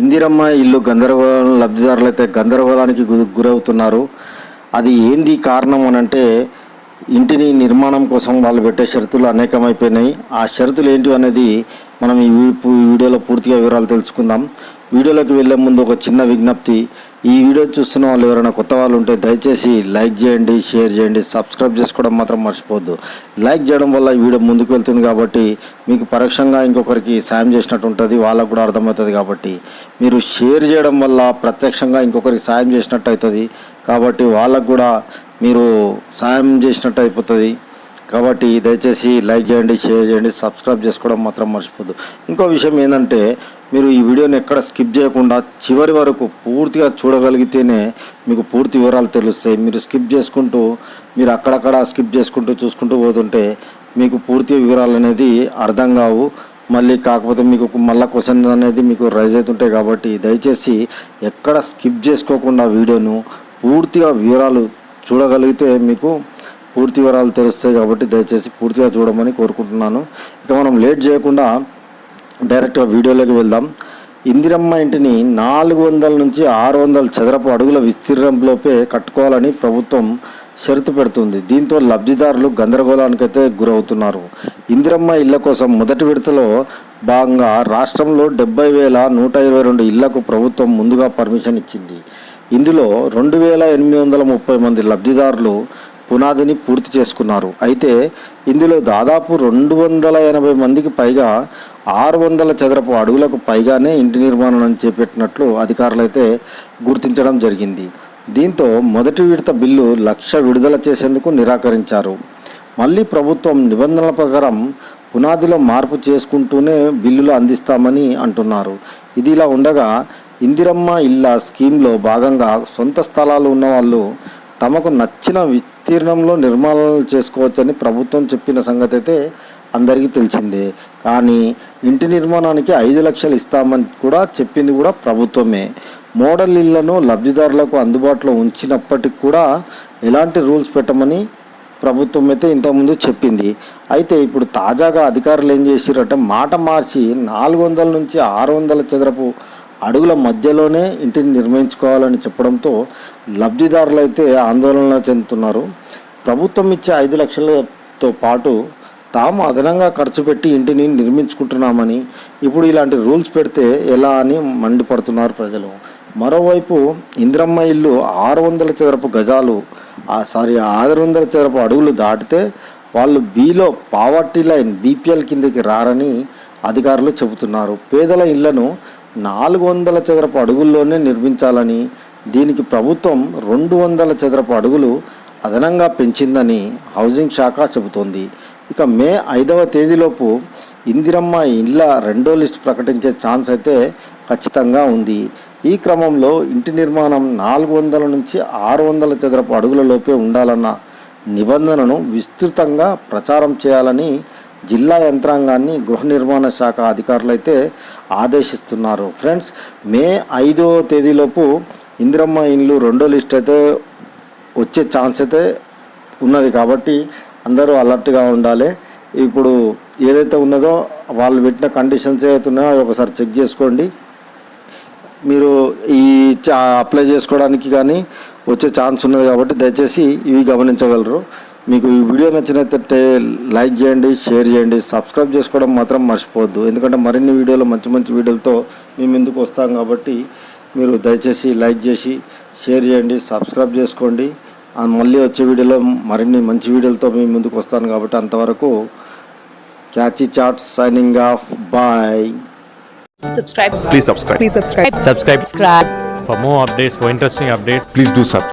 ఇందిరమ్మ ఇల్లు గందరగోళం లబ్ధిదారులు అయితే గందరగోళానికి గురవుతున్నారు. అది ఏంది కారణం అని అంటే ఇంటిని నిర్మాణం కోసం వాళ్ళు పెట్టే షరతులు అనేకమైపోయినాయి. ఆ షరతులు ఏంటి అనేది మనం ఈ వీడియోలో పూర్తిగా వివరాలు తెలుసుకుందాం. వీడియోలోకి వెళ్ళే ముందు ఒక చిన్న విజ్ఞప్తి, ఈ వీడియో చూస్తున్న వాళ్ళు ఎవరైనా కొత్త వాళ్ళు ఉంటే దయచేసి లైక్ చేయండి, షేర్ చేయండి, సబ్స్క్రైబ్ చేసుకోవడం మాత్రం మర్చిపోవద్దు. లైక్ చేయడం వల్ల ఈ వీడియో ముందుకు వెళ్తుంది కాబట్టి మీకు పరోక్షంగా ఇంకొకరికి సాయం చేసినట్టు ఉంటుంది, వాళ్ళకు కూడా అర్థమవుతుంది. కాబట్టి మీరు షేర్ చేయడం వల్ల ప్రత్యక్షంగా ఇంకొకరికి సాయం చేసినట్టు అవుతుంది, కాబట్టి వాళ్ళకు కూడా మీరు సాయం చేసినట్టు అయిపోతుంది. కాబట్టి దయచేసి లైక్ చేయండి, షేర్ చేయండి, సబ్స్క్రైబ్ చేసుకోవడం మాత్రం మర్చిపోద్దు. ఇంకో విషయం ఏంటంటే మీరు ఈ వీడియోని ఎక్కడ స్కిప్ చేయకుండా చివరి వరకు పూర్తిగా చూడగలిగితేనే మీకు పూర్తి వివరాలు తెలుస్తాయి. మీరు స్కిప్ చేసుకుంటూ మీరు అక్కడక్కడ స్కిప్ చేసుకుంటూ చూసుకుంటూ పోతుంటే మీకు పూర్తి వివరాలు అనేది అర్థం కావు. మళ్ళీ కాకపోతే మీకు మళ్ళీ క్వశ్చన్ అనేది మీకు రైజ్ అవుతుంటాయి. కాబట్టి దయచేసి ఎక్కడ స్కిప్ చేసుకోకుండా వీడియోను పూర్తిగా వివరాలు చూడగలిగితే మీకు పూర్తి వివరాలు తెలుస్తాయి. కాబట్టి దయచేసి పూర్తిగా చూడమని కోరుకుంటున్నాను. ఇక మనం లేట్ చేయకుండా డైరెక్ట్గా వీడియోలోకి వెళ్దాం. ఇందిరమ్మ ఇంటిని 400 నుంచి 600 చదరపు అడుగుల విస్తీర్ణంలోపే కట్టుకోవాలని ప్రభుత్వం షరతు పెడుతుంది. దీంతో లబ్ధిదారులు గందరగోళానికైతే గురవుతున్నారు. ఇందిరమ్మ ఇళ్ల కోసం మొదటి విడతలో భాగంగా రాష్ట్రంలో 70,122 ఇళ్లకు ప్రభుత్వం ముందుగా పర్మిషన్ ఇచ్చింది. ఇందులో 2,830 మంది లబ్ధిదారులు పునాదిని పూర్తి చేసుకున్నారు. అయితే ఇందులో దాదాపు 280 మందికి పైగా 600 చదరపు అడుగులకు పైగానే ఇంటి నిర్మాణం చేపట్టినట్లు అధికారులు అయితే గుర్తించడం జరిగింది. దీంతో మొదటి విడత బిల్లు 1,00,000 విడుదల చేసేందుకు నిరాకరించారు. మళ్ళీ ప్రభుత్వం నిబంధనల ప్రకారం పునాదిలో మార్పు చేసుకుంటూనే బిల్లులు అందిస్తామని అంటున్నారు. ఇది ఇలా ఉండగా ఇందిరమ్మ ఇళ్ళ స్కీమ్లో భాగంగా సొంత స్థలాలు ఉన్న వాళ్ళు తమకు నచ్చిన విస్తీర్ణంలో నిర్మాణాలు చేసుకోవచ్చని ప్రభుత్వం చెప్పిన సంగతి అయితే అందరికీ తెలిసిందే. కానీ ఇంటి నిర్మాణానికి 5 లక్షలు ఇస్తామని కూడా చెప్పింది కూడా ప్రభుత్వమే. మోడల్ ఇళ్లను లబ్ధిదారులకు అందుబాటులో ఉంచినప్పటికీ కూడా ఎలాంటి రూల్స్ పెట్టమని ప్రభుత్వం అయితే ఇంతకుముందు చెప్పింది. అయితే ఇప్పుడు తాజాగా అధికారులు ఏం చేసిరంటే మాట మార్చి 400 నుంచి 600 చదరపు అడుగుల మధ్యలోనే ఇంటిని నిర్మించుకోవాలని చెప్పడంతో లబ్ధిదారులు అయితే ఆందోళన చెందుతున్నారు. ప్రభుత్వం ఇచ్చే 5 లక్షలతో పాటు తాము అదనంగా ఖర్చు పెట్టి ఇంటిని నిర్మించుకుంటున్నామని ఇప్పుడు ఇలాంటి రూల్స్ పెడితే ఎలా అని మండిపడుతున్నారు ప్రజలు. మరోవైపు ఇందిరమ్మ ఇల్లు 600 చదరపు గజాలు 600 చదరపు అడుగులు దాటితే వాళ్ళు బీలో పావర్టీ లైన్ బీపీఎల్ కిందకి రారని అధికారులు చెబుతున్నారు. పేదల ఇళ్లను 400 చదరపు అడుగుల్లోనే నిర్మించాలని, దీనికి ప్రభుత్వం 200 చదరపు అడుగులు అదనంగా పెంచిందని హౌసింగ్ శాఖ చెబుతోంది. ఇక మే 5వ తేదీలోపు ఇందిరమ్మ ఇళ్ళ రెండో లిస్ట్ ప్రకటించే ఛాన్స్ అయితే ఖచ్చితంగా ఉంది. ఈ క్రమంలో ఇంటి నిర్మాణం 400 నుంచి 600 చదరపు అడుగులలోపే ఉండాలన్న నిబంధనను విస్తృతంగా ప్రచారం చేయాలని జిల్లా యంత్రాంగాన్ని గృహ నిర్మాణ శాఖ అధికారులు అయితే ఆదేశిస్తున్నారు. ఫ్రెండ్స్, మే 5వ తేదీలోపు ఇందిరమ్మ ఇల్లు రెండో లిస్ట్ అయితే వచ్చే ఛాన్స్ అయితే ఉన్నది. కాబట్టి అందరూ అలర్ట్గా ఉండాలి. ఇప్పుడు ఏదైతే ఉన్నదో వాళ్ళు పెట్టిన కండిషన్స్ ఏదైతే ఉన్నాయో ఒకసారి చెక్ చేసుకోండి. మీరు ఈ అప్లై చేసుకోవడానికి కానీ వచ్చే ఛాన్స్ ఉన్నది కాబట్టి దయచేసి ఇవి గమనించగలరు. మీకు ఈ వీడియో నచ్చినట్లయితే లైక్ చేయండి, షేర్ చేయండి, సబ్స్క్రైబ్ చేసుకోవడం మాత్రం మర్చిపోవద్దు. ఎందుకంటే మరిన్ని వీడియోలు మంచి మంచి వీడియోలతో మేము ముందుకు వస్తాం. కాబట్టి మీరు దయచేసి లైక్ చేసి షేర్ చేయండి, సబ్స్క్రైబ్ చేసుకోండి. మళ్ళీ వచ్చే వీడియోలో మరిన్ని మంచి వీడియోలతో మేము ముందుకు వస్తాను. కాబట్టి అంతవరకు catchy chats signing off. Bye. Subscribe. Please subscribe. Please subscribe. Subscribe. For more updates, for interesting updates, please do subscribe.